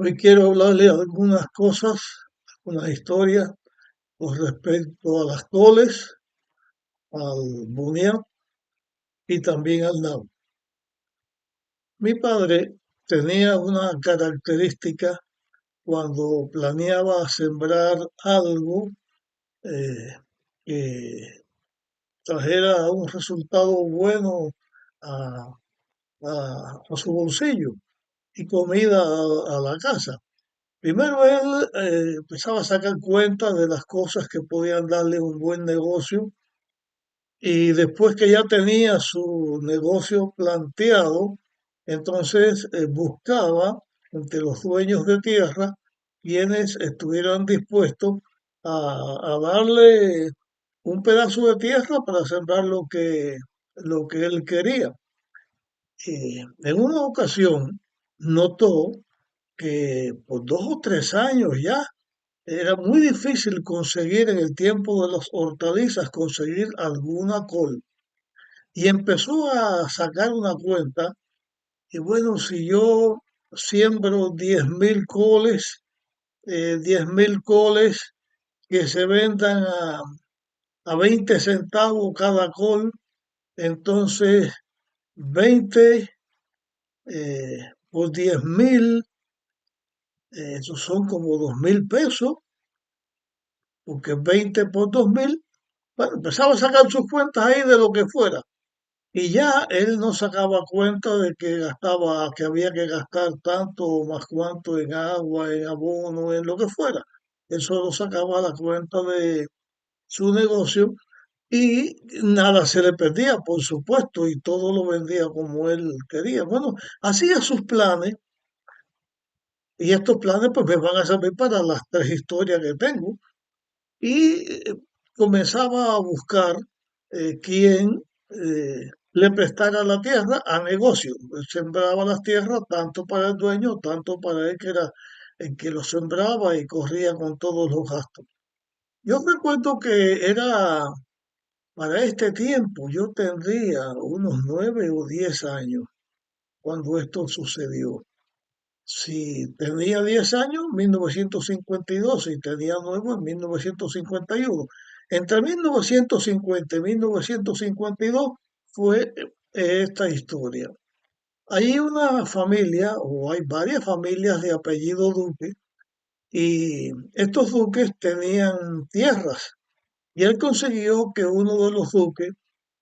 Hoy quiero hablarle algunas cosas, algunas historias con respecto a las coles, al boniato y también al nabo. Mi padre tenía una característica cuando planeaba sembrar algo eh, que trajera un resultado bueno a, a su bolsillo y comida a la casa. Primero él empezaba a sacar cuenta de las cosas que podían darle un buen negocio y después que ya tenía su negocio planteado, entonces buscaba entre los dueños de tierra quienes estuvieran dispuestos a darle un pedazo de tierra para sembrar lo que él quería. En una ocasión notó que por 2 o 3 años ya era muy difícil conseguir en el tiempo de las hortalizas, conseguir alguna col. Y empezó a sacar una cuenta, y bueno, si yo siembro 10.000 coles, 10.000 coles que se vendan a 20 centavos cada col, entonces 20 por 10.000, esos son como 2.000 pesos, porque 20 por 2.000. Bueno, empezaba a sacar sus cuentas ahí de lo que fuera. Y ya él no sacaba cuenta de que gastaba, que había que gastar tanto o más cuanto en agua, en abono, en lo que fuera. Él solo sacaba la cuenta de su negocio y nada se le perdía, por supuesto, y todo lo vendía como él quería. Bueno, hacía sus planes y estos planes pues me van a servir para las tres historias que tengo. Y comenzaba a buscar quién le prestara la tierra a negocio. Él sembraba las tierras tanto para el dueño, tanto para él que era el que lo sembraba y corría con todos los gastos. Yo recuerdo que era para este tiempo, yo tendría unos 9 o 10 años cuando esto sucedió. Si tenía 10 años, 1952, si tenía 9, en 1951. Entre 1950 y 1952 fue esta historia. Hay una familia, o hay varias familias de apellido Duque, y estos duques tenían tierras, y él consiguió que uno de los duques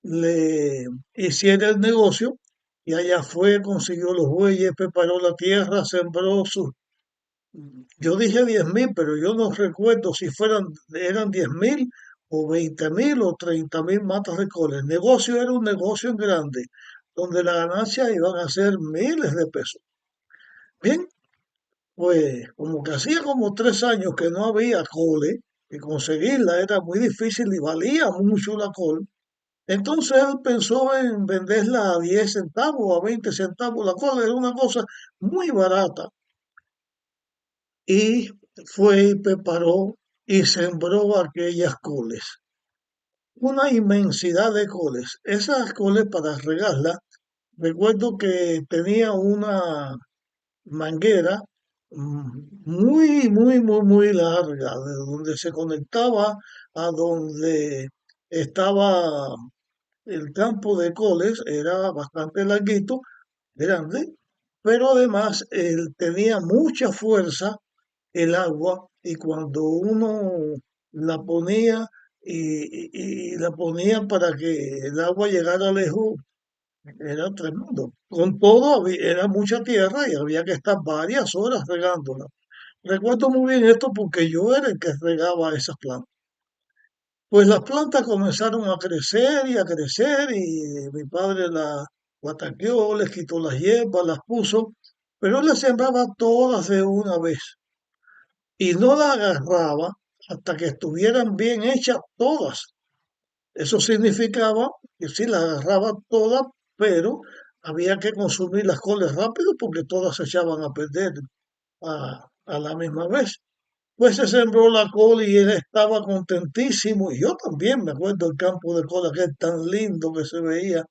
le hiciera el negocio, y allá fue, consiguió los bueyes, preparó la tierra, sembró sus. Yo dije 10.000, pero yo no recuerdo si eran 10.000 o 20.000 o 30.000 matas de cola. El negocio era un negocio en grande, donde la ganancia iban a ser miles de pesos. Bien, pues como que hacía como 3 años que no había cole, y conseguirla era muy difícil y valía mucho la col. Entonces él pensó en venderla a 10 centavos o a 20 centavos. La cola era una cosa muy barata. Y fue y preparó y sembró aquellas coles. Una inmensidad de coles. Esas coles para regarlas, recuerdo que tenía una manguera muy larga, de donde se conectaba a donde estaba el campo de coles, era bastante larguito, grande, pero además él tenía mucha fuerza el agua, y cuando uno la ponía y la ponía para que el agua llegara lejos, era tremendo. Con todo, era mucha tierra y había que estar varias horas regándola. Recuerdo muy bien esto porque yo era el que regaba esas plantas. Pues las plantas comenzaron a crecer y a crecer, y mi padre las guataqueó, les quitó las hierbas, las puso, pero él las sembraba todas de una vez y no la agarraba hasta que estuvieran bien hechas todas. Eso significaba que sí la agarraba todas, pero había que consumir las coles rápido porque todas se echaban a perder a la misma vez. Pues se sembró la col y él estaba contentísimo, y yo también me acuerdo del campo de col que es tan lindo que se veía,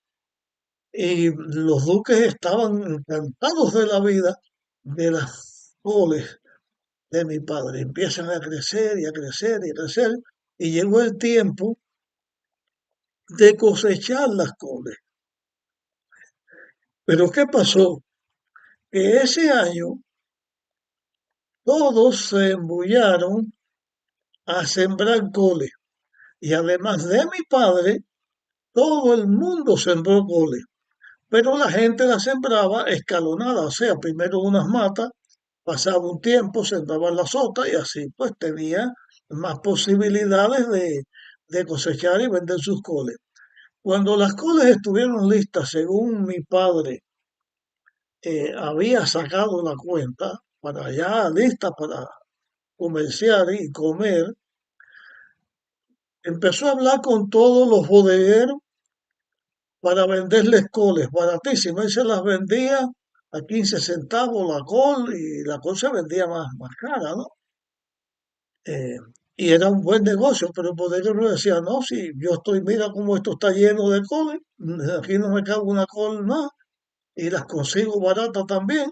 y los duques estaban encantados de la vida, de las coles de mi padre. Empiezan a crecer y a crecer y a crecer. Y llegó el tiempo de cosechar las coles. Pero ¿qué pasó? Que ese año todos se embullaron a sembrar coles. Y además de mi padre, todo el mundo sembró coles. Pero la gente la sembraba escalonada, o sea, primero unas matas, pasaba un tiempo, sembraban las otras y así pues tenía más posibilidades de cosechar y vender sus coles. Cuando las coles estuvieron listas, según mi padre había sacado la cuenta, para ya lista para comerciar y comer, empezó a hablar con todos los bodegueros para venderles coles baratísimas. Él se las vendía a 15 centavos la col y la col se vendía más cara, ¿no? Eh, y era un buen negocio, pero el bodeguero decía, no, si yo estoy, mira cómo esto está lleno de coles, aquí no me cabe una col más y las consigo baratas también.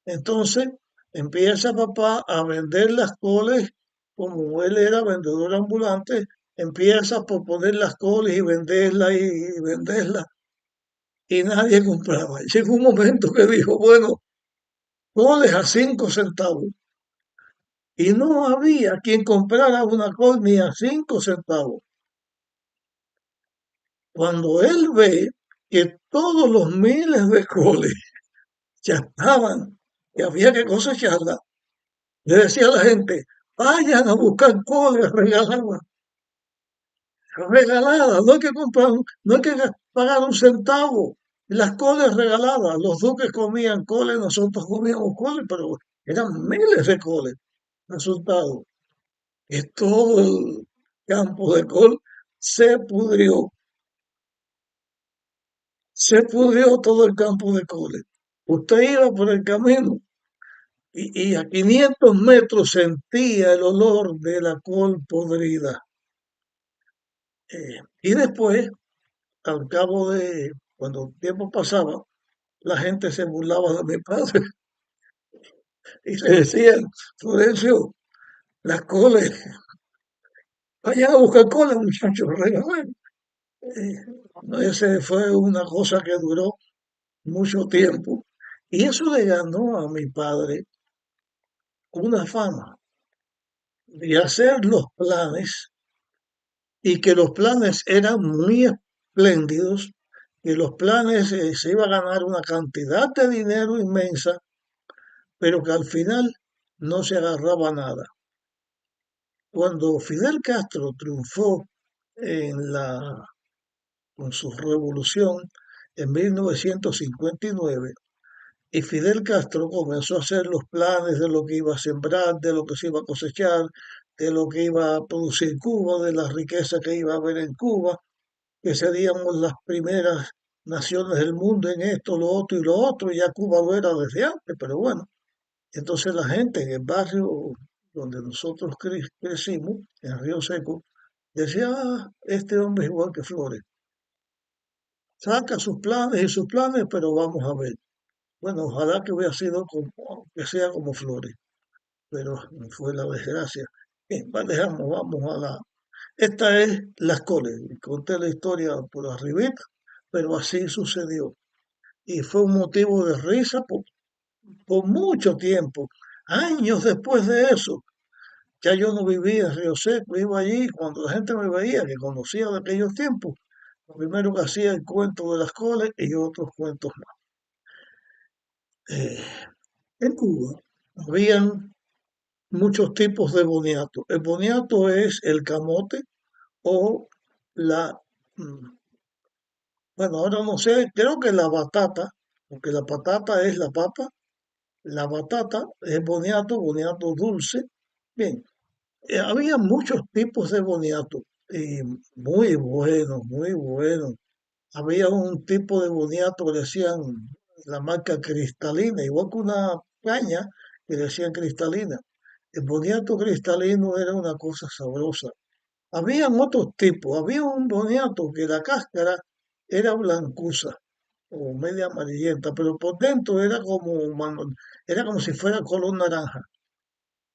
Entonces empieza papá a vender las coles, como él era vendedor ambulante, empieza por poner las coles y venderlas y venderlas y nadie compraba. Llegó un momento que dijo, bueno, coles a 5 centavos. Y no había quien comprara una col ni a 5 centavos. Cuando él ve que todos los miles de coles ya estaban, que había que cosecharla, le decía a la gente, vayan a buscar coles regaladas, regaladas, no hay que comprar, no hay que pagar un centavo. Las coles regaladas, los duques comían coles, nosotros comíamos coles, pero eran miles de coles. Resultado, que todo el campo de col se pudrió, se pudrió todo el campo de coles. Usted iba por el camino y a 500 metros sentía el olor de la col podrida. Y después, al cabo de, cuando el tiempo pasaba, la gente se burlaba de mi padre y le decían, Florencio, las coles, vayan a buscar coles, muchachos, regalen. Ese fue una cosa que duró mucho tiempo. Y eso le ganó a mi padre una fama de hacer los planes y que los planes eran muy espléndidos, que los planes se iba a ganar una cantidad de dinero inmensa, pero que al final no se agarraba nada. Cuando Fidel Castro triunfó con su revolución en 1959, y Fidel Castro comenzó a hacer los planes de lo que iba a sembrar, de lo que se iba a cosechar, de lo que iba a producir Cuba, de la riqueza que iba a haber en Cuba, que seríamos las primeras naciones del mundo en esto, lo otro y lo otro. Ya Cuba lo era desde antes, pero bueno. Entonces la gente en el barrio donde nosotros crecimos, en Río Seco, decía, este hombre es igual que Flores. Saca sus planes, pero vamos a ver. Bueno, ojalá que hubiera sido como, que sea como Flores, pero fue la desgracia. Bien, dejamos, vamos a la... Esta es Las Coles. Conté la historia por arribita, pero así sucedió. Y fue un motivo de risa por mucho tiempo. Años después de eso, ya yo no vivía en Río Seco, iba allí, cuando la gente me veía, que conocía de aquellos tiempos, lo primero que hacía el cuento de Las Coles y otros cuentos más. Eh, en Cuba habían muchos tipos de boniato. El boniato es el camote o la, mm, bueno, ahora no sé, creo que la batata, porque la patata es la papa, la batata es boniato, boniato dulce. Bien, había muchos tipos de boniato y muy buenos, muy buenos. Había un tipo de boniato que decían la marca cristalina, igual que una caña que decían cristalina. El boniato cristalino era una cosa sabrosa. Habían otros tipos. Había un boniato que la cáscara era blancuza. o media amarillenta, pero por dentro era como, era como si fuera color naranja,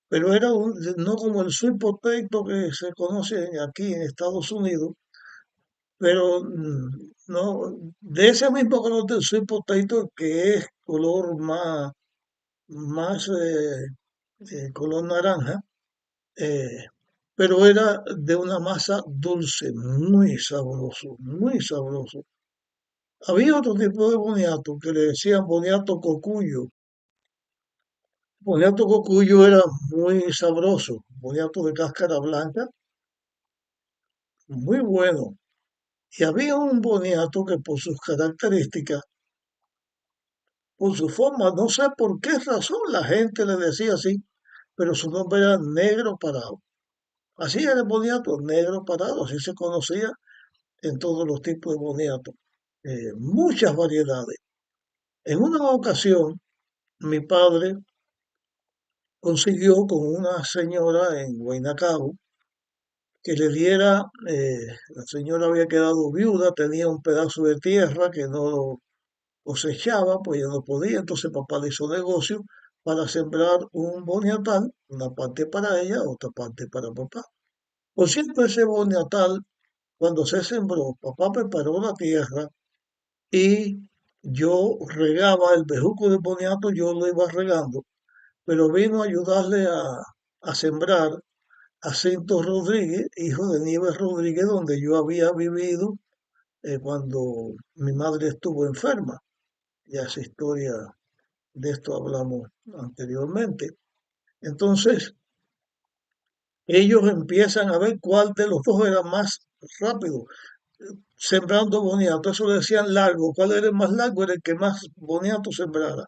pero era no como el sweet potato que se conoce aquí en Estados Unidos, pero no, de ese mismo color del sweet potato que es color más color naranja, eh, pero era de una masa dulce, muy sabroso, muy sabroso. Había otro tipo de boniato que le decían boniato cocuyo. Boniato cocuyo era muy sabroso, boniato de cáscara blanca, muy bueno. Y había un boniato que por sus características, por su forma, no sé por qué razón la gente le decía así, pero su nombre era negro parado. Así era el boniato, negro parado, así se conocía en todos los tipos de boniato. Muchas variedades. En una ocasión, mi padre consiguió con una señora en Guaynacabo que le diera, la señora había quedado viuda, tenía un pedazo de tierra que no cosechaba, pues ya no podía, entonces papá le hizo negocio para sembrar un boniatal, una parte para ella, otra parte para papá. Por cierto, ese boniatal, cuando se sembró, papá preparó la tierra y yo regaba el bejuco de boniato, yo lo iba regando, pero vino a ayudarle a sembrar a Cinto Rodríguez, hijo de Nieves Rodríguez, donde yo había vivido cuando mi madre estuvo enferma. Ya esa historia, de esto hablamos anteriormente. Entonces, ellos empiezan a ver cuál de los dos era más rápido, sembrando boniato. Eso le decían largo. ¿Cuál era el más largo? Era el que más boniato sembrara.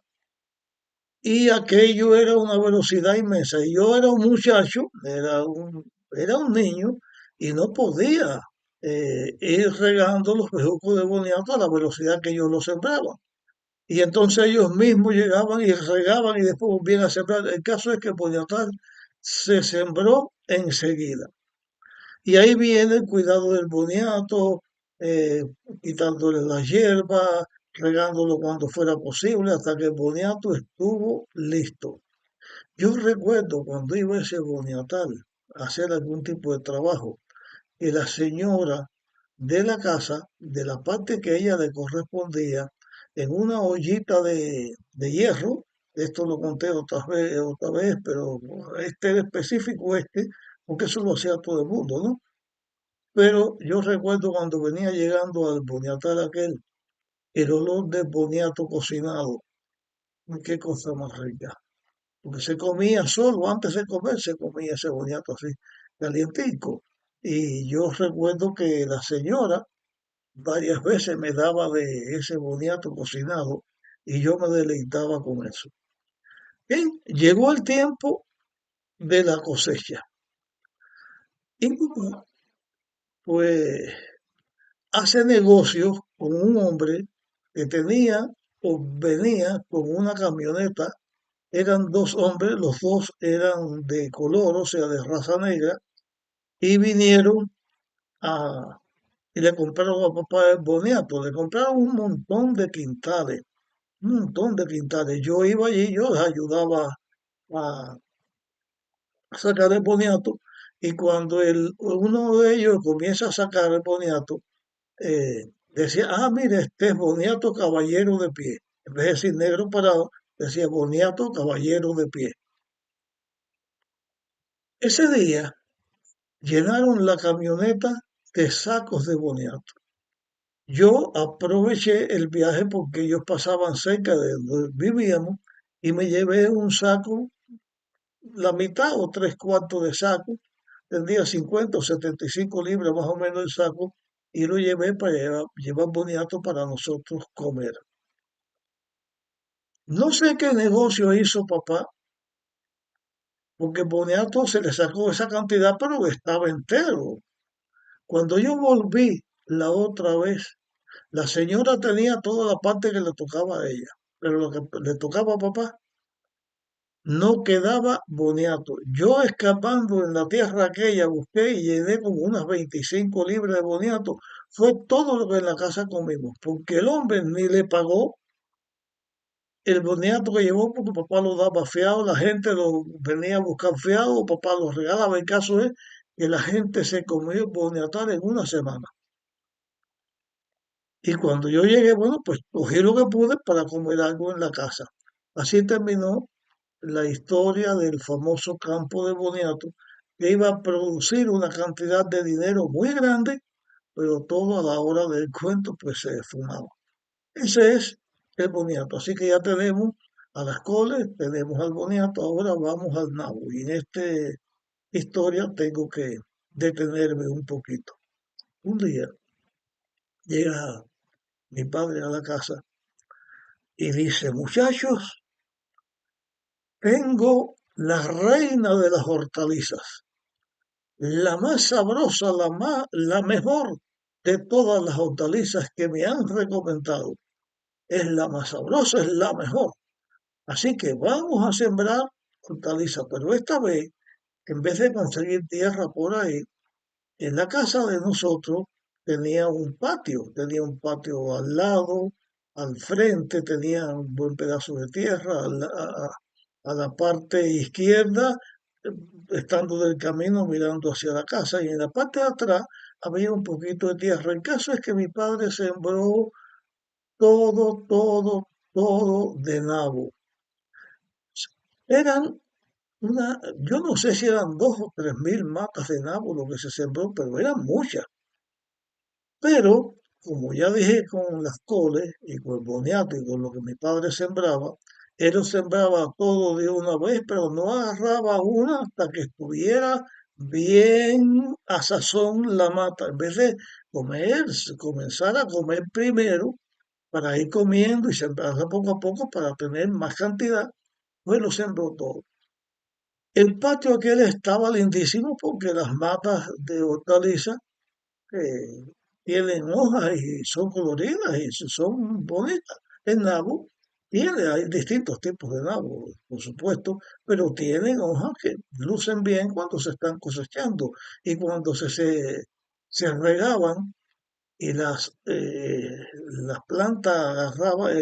Y aquello era una velocidad inmensa. Y yo era un muchacho, era un niño, y no podía ir regando los bejucos de boniato a la velocidad que ellos lo sembraban. Y entonces ellos mismos llegaban y regaban y después volvían a sembrar. El caso es que el boniatal se sembró enseguida. Y ahí viene el cuidado del boniato, eh, quitándole la hierba, regándolo cuando fuera posible, hasta que el boniato estuvo listo. Yo recuerdo cuando iba a ese boniatal a hacer algún tipo de trabajo, que la señora de la casa, de la parte que a ella le correspondía, en una ollita de hierro, esto lo conté otra vez, pero este era específico porque eso lo hacía todo el mundo, ¿no? Pero yo recuerdo cuando venía llegando al boniatal aquel, el olor de boniato cocinado, qué cosa más rica. Porque se comía solo, antes de comer se comía ese boniato así, calientico. Y yo recuerdo que la señora varias veces me daba de ese boniato cocinado y yo me deleitaba con eso. Bien, llegó el tiempo de la cosecha. Y papá, pues hace negocios con un hombre que tenía o venía con una camioneta. Eran dos hombres, los dos eran de color, o sea, de raza negra, y vinieron a, y le compraron a papá el boniato, le compraron un montón de quintales, un montón de quintales. Yo iba allí, yo les ayudaba a sacar el boniato, y cuando uno de ellos comienza a sacar el boniato, decía, ah, mire, este es boniato caballero de pie. En vez de decir negro parado, decía boniato caballero de pie. Ese día llenaron la camioneta de sacos de boniato. Yo aproveché el viaje porque ellos pasaban cerca de donde vivíamos y me llevé un saco, la mitad o tres cuartos de saco, tendría 50 o 75 libras más o menos el saco, y lo llevé para llevar boniato para nosotros comer. No sé qué negocio hizo papá, porque el boniato se le sacó esa cantidad, pero estaba entero. Cuando yo volví la otra vez, la señora tenía toda la parte que le tocaba a ella, pero lo que le tocaba a papá no quedaba boniato. Yo escapando en la tierra aquella busqué y llené como unas 25 libras de boniato, fue todo lo que en la casa comimos, porque el hombre ni le pagó el boniato que llevó porque papá lo daba fiado, la gente lo venía a buscar fiado, papá lo regalaba. El caso es que la gente se comió el boniatar en una semana. Y cuando yo llegué, bueno, pues cogí lo que pude para comer algo en la casa. Así terminó la historia del famoso campo de boniato, que iba a producir una cantidad de dinero muy grande, pero todo a la hora del cuento pues se fumaba. Ese es el boniato. Así que ya tenemos a las coles, tenemos al boniato, ahora vamos al nabo. Y en esta historia tengo que detenerme un poquito. Un día llega mi padre a la casa y dice, muchachos, tengo la reina de las hortalizas, la más sabrosa, la mejor de todas las hortalizas que me han recomendado. Es la más sabrosa, es la mejor. Así que vamos a sembrar hortalizas, pero esta vez, en vez de conseguir tierra por ahí, en la casa de nosotros tenía un patio al lado, al frente tenía un buen pedazo de tierra, a la parte izquierda, eh, estando del camino mirando hacia la casa, y en la parte de atrás había un poquito de tierra. El caso es que mi padre sembró todo de nabo. Eran yo no sé si eran 2 o 3 mil matas de nabo lo que se sembró, pero eran muchas. Pero, como ya dije con las coles y con el boniato y con lo que mi padre sembraba, él lo sembraba todo de una vez, pero no agarraba una hasta que estuviera bien a sazón la mata. En vez de comer, comenzar a comer primero para ir comiendo y sembrarla poco a poco para tener más cantidad, pues lo sembró todo. El patio aquel estaba lindísimo porque las matas de hortaliza tienen hojas y son coloridas y son bonitas. El nabo hay distintos tipos de nabo, por supuesto, pero tienen hojas que lucen bien cuando se están cosechando y cuando se regaban y las plantas agarraban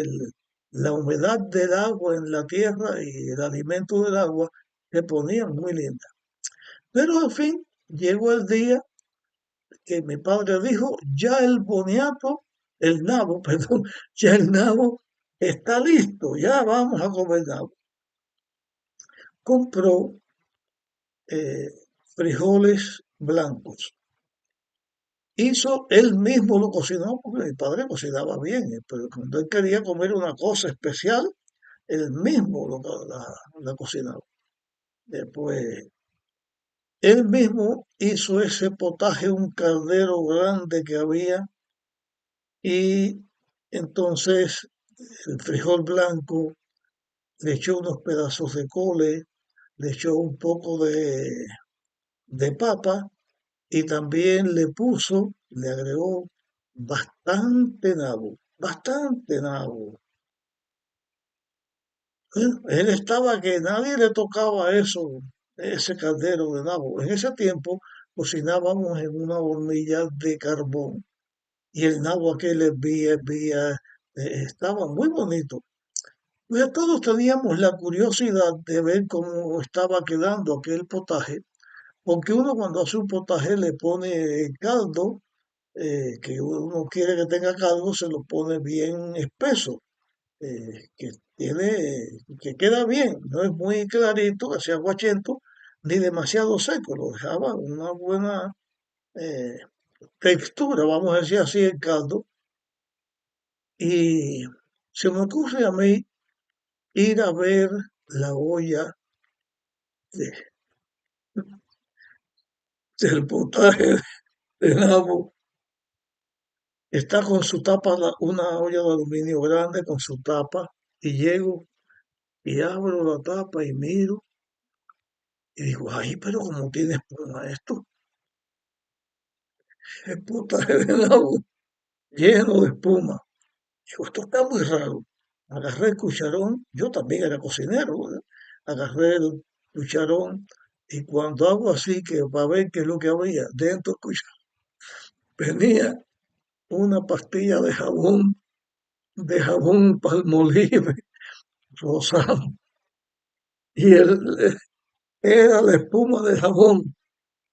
la humedad del agua en la tierra y el alimento del agua, se ponían muy lindas. Pero al fin llegó el día que mi padre dijo, ya el boniato, el nabo, perdón, ya el nabo está listo, ya vamos a comer nabo. Compró eh, frijoles blancos. Él mismo lo cocinó, porque mi padre cocinaba bien, pero cuando él quería comer una cosa especial, él mismo la cocinaba. Después, él mismo hizo ese potaje, un caldero grande que había, y entonces el frijol blanco, le echó unos pedazos de cole, le echó un poco de papa y también le agregó bastante nabo. Él estaba que nadie le tocaba eso, ese caldero de nabo. En ese tiempo cocinábamos en una hornilla de carbón y el nabo aquel hervía, estaba muy bonito. Pues todos teníamos la curiosidad de ver cómo estaba quedando aquel potaje, porque uno cuando hace un potaje le pone caldo, que uno quiere que tenga caldo, se lo pone bien espeso, que que queda bien, no es muy clarito, que sea aguachento, ni demasiado seco, lo dejaba una buena eh, textura, vamos a decir así, el caldo, y se me ocurre a mí ir a ver la olla de- del potaje de nabo. Está con su tapa, una olla de aluminio grande con su tapa, y llego y abro la tapa y miro y digo, ay, pero como tiene espuma esto, es potaje de nabo lleno de espuma. Digo, esto está muy raro. Agarré el cucharón, yo también era cocinero, ¿verdad? Agarré el cucharón y cuando hago así, que para ver qué es lo que había dentro del cucharón, venía una pastilla de jabón Palmolive rosado, y era la espuma de jabón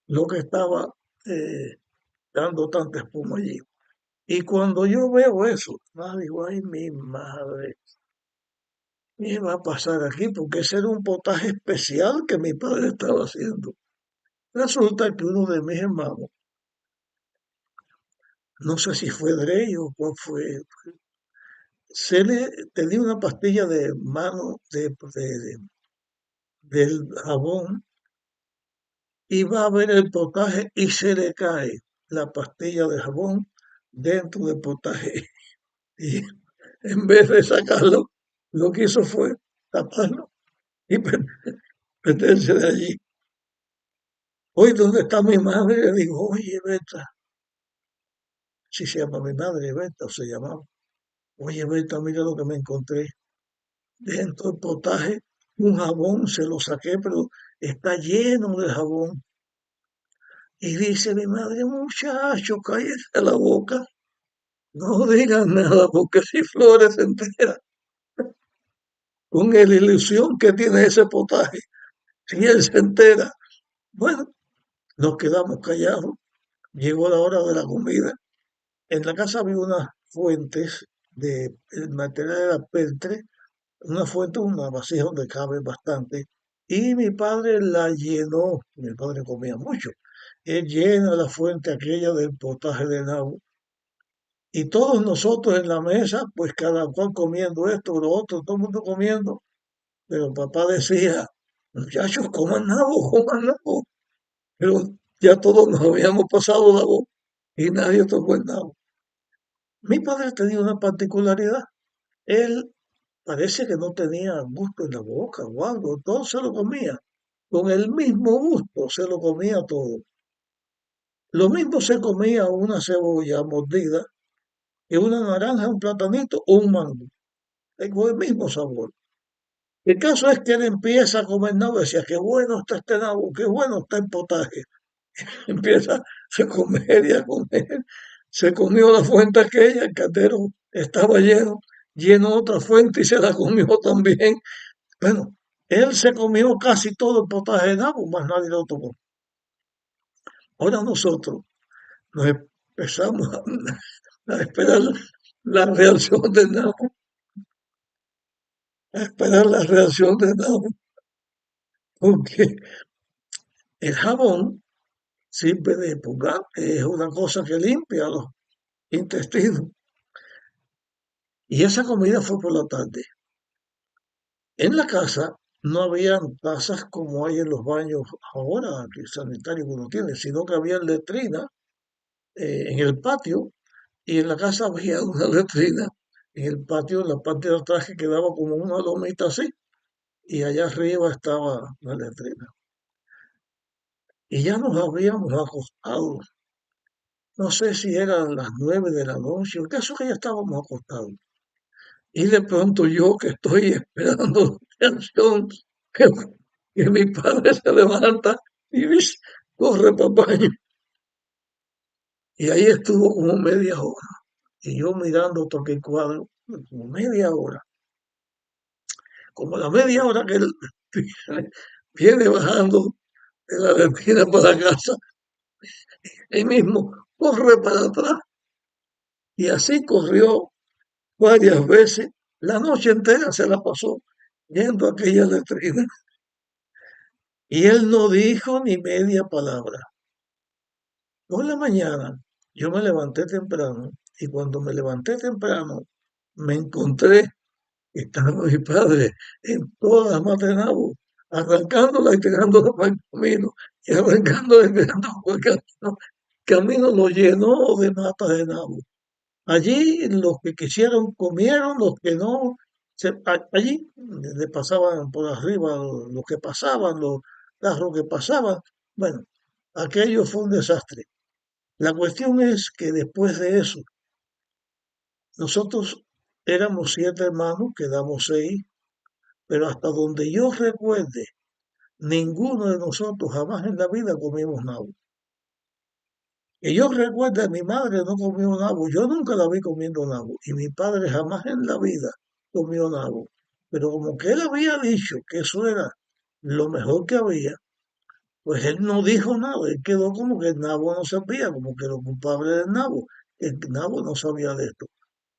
lo que estaba eh, dando tanta espuma allí. Y cuando yo veo eso, digo, ay, mi madre, ¿qué va a pasar aquí? Porque ese era un potaje especial que mi padre estaba haciendo. Resulta que uno de mis hermanos, no sé si fue Drey o cuál fue, tenía una pastilla de mano del jabón y va a ver el potaje y se le cae la pastilla de jabón dentro del potaje. Y en vez de sacarlo, lo que hizo fue taparlo y meterse de allí. Hoy, ¿dónde está mi madre? Le digo, oye, Berta, si se llama mi madre, Berta, o se llamaba. Oye, Berta, mira lo que me encontré. Dentro del potaje, un jabón, se lo saqué, pero está lleno de jabón. Y dice mi madre, muchacho, cállese la boca, no digas nada, porque si Flores se entera con la ilusión que tiene ese potaje, si él se entera, bueno, nos quedamos callados. Llegó la hora de la comida. En la casa había unas fuentes de el material era peltre, una fuente, una vasija donde cabe bastante. Y mi padre la llenó, mi padre comía mucho. Él llena la fuente aquella del potaje de nabo. Y todos nosotros en la mesa, pues cada cual comiendo esto, lo otro, todo el mundo comiendo. Pero papá decía, muchachos, coman nabo. Pero ya todos nos habíamos pasado la voz y nadie tocó el nabo. Mi padre tenía una particularidad. Él parece que no tenía gusto en la boca o algo, todo se lo comía. Con el mismo gusto se lo comía todo. Lo mismo se comía una cebolla mordida que una naranja, un platanito o un mango. Con el mismo sabor. El caso es que él empieza a comer nabo y decía, qué bueno está este nabo, qué bueno está el potaje. Empieza a comer y a comer. Se comió la fuente aquella, el caldero estaba lleno, llenó otra fuente y se la comió también. Bueno, él se comió casi todo el potaje de nabo, más nadie lo tomó. Ahora nosotros nos empezamos a esperar la reacción del nabo, a esperar la reacción del nabo, porque el jabón sirve de purgante, es una cosa que limpia los intestinos. Y esa comida fue por la tarde. En la casa no habían tazas como hay en los baños ahora, que sanitarios que uno tiene, sino que había letrina en el patio y en la casa había una letrina en el patio, en la parte de atrás que quedaba como una lomita así, y allá arriba estaba la letrina. Y ya nos habíamos acostado. No sé si eran las 9 de la noche, el caso es que ya estábamos acostados. Y de pronto yo que estoy esperando la reacción, que, que mi padre se levanta y dice, corre papá. Y ahí estuvo como media hora. Y yo mirando todo el cuadro, como media hora. Como la media hora que él viene bajando de la retina para casa, él mismo corre para atrás. Y así corrió varias veces. La noche entera se la pasó yendo a aquella letrina. Y él no dijo ni media palabra. Por la mañana yo me levanté temprano y cuando me levanté temprano me encontré que estaba mi padre en todas las matas de nabo, arrancándola y tirándola para el camino y arrancándola y tirándola para el camino. El camino lo llenó de matas de nabo. Allí los que quisieron comieron, los que no, allí le pasaban por arriba los que pasaban, los carros que pasaban. Bueno, aquello fue un desastre. La cuestión es que después de eso, nosotros éramos 7 hermanos, quedamos 6, pero hasta donde yo recuerde, ninguno de nosotros jamás en la vida comimos nabo. Que yo recuerdo, mi madre no comió nabo, yo nunca la vi comiendo nabo, y mi padre jamás en la vida comió nabo. Pero como que él había dicho que eso era lo mejor que había, pues él no dijo nada, él quedó como que el nabo no sabía, como que lo culpable del nabo, el nabo no sabía de esto.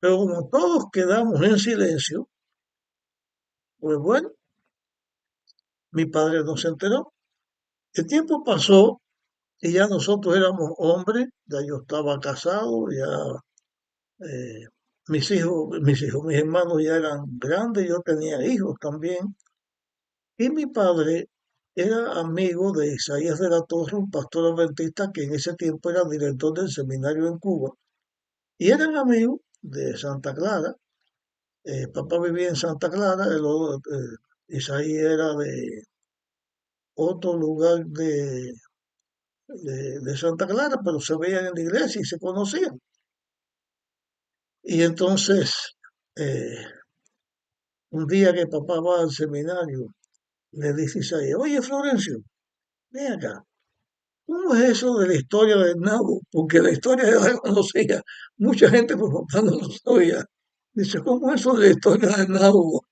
Pero como todos quedamos en silencio, pues bueno, mi padre no se enteró. El tiempo pasó y ya nosotros éramos hombres, ya yo estaba casado, ya eh, mis hermanos ya eran grandes, yo tenía hijos también. Y mi padre era amigo de Isaías de la Torre, un pastor adventista que en ese tiempo era director del seminario en Cuba. Y eran amigos de Santa Clara. Papá vivía en Santa Clara, Isaías era de otro lugar de Santa Clara, pero se veían en la iglesia y se conocían. Y entonces, eh, un día que papá va al seminario, le dice Isaías, oye Florencio, ven acá, ¿cómo es eso de la historia del nabo? Porque la historia yo la conocía, mucha gente por papá no lo sabía. Dice, ¿cómo es eso de la historia del nabo?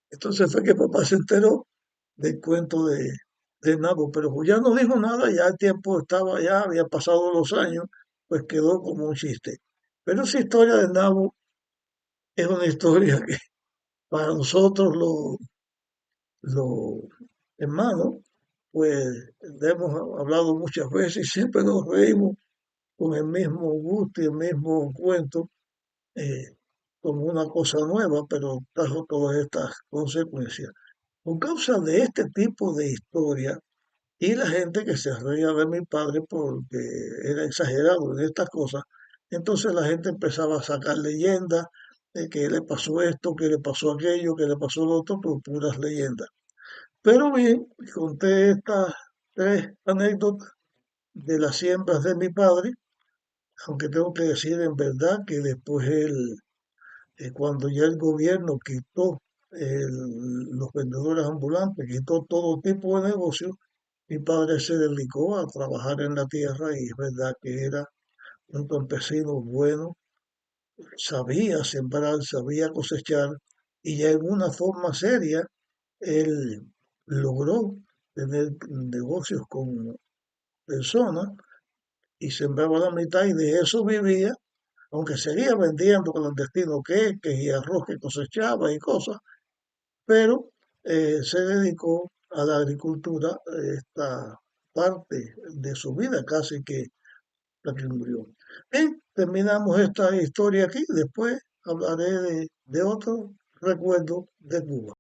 Entonces fue que papá se enteró del cuento de nabo, pero pues ya no dijo nada, ya el tiempo estaba, ya había pasado los años, pues quedó como un chiste. Pero esa historia del nabo es una historia que para nosotros los hermanos, pues le hemos hablado muchas veces y siempre nos reímos con el mismo gusto y el mismo cuento, eh, como una cosa nueva, pero trajo todas estas consecuencias. Por causa de este tipo de historia y la gente que se reía de mi padre porque era exagerado en estas cosas, entonces la gente empezaba a sacar leyendas de que le pasó esto, que le pasó aquello, que le pasó lo otro, por puras leyendas. Pero bien, conté estas tres anécdotas de las siembras de mi padre, aunque tengo que decir en verdad que después cuando ya el gobierno quitó los vendedores ambulantes, quitó todo tipo de negocio, mi padre se dedicó a trabajar en la tierra y es verdad que era un campesino bueno, sabía sembrar, sabía cosechar y ya en una forma seria él logró tener negocios con personas y sembraba la mitad y de eso vivía, aunque seguía vendiendo clandestino queques y arroz que cosechaba y cosas, pero se dedicó a la agricultura esta parte de su vida, casi que la que murió. Bien, terminamos esta historia aquí, después hablaré de otro recuerdo de Cuba.